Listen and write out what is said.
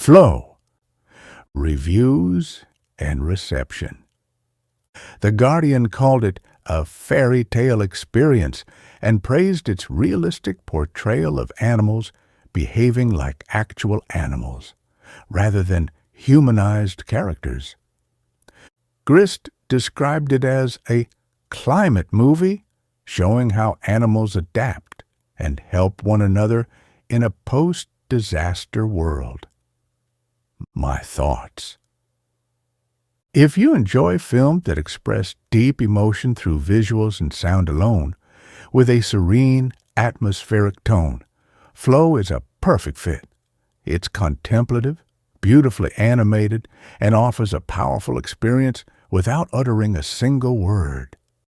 Flow, reviews, and reception. The Guardian called it a fairytale experience and praised its realistic portrayal of animals behaving like actual animals, rather than humanized characters. Grist described it as a climate movie showing how animals adapt and help one another in a post-disaster world. My thoughts. If you enjoy films that express deep emotion through visuals and sound alone, with a serene, atmospheric tone, Flow is a perfect fit. It's contemplative, beautifully animated, and offers a powerful experience without uttering a single word.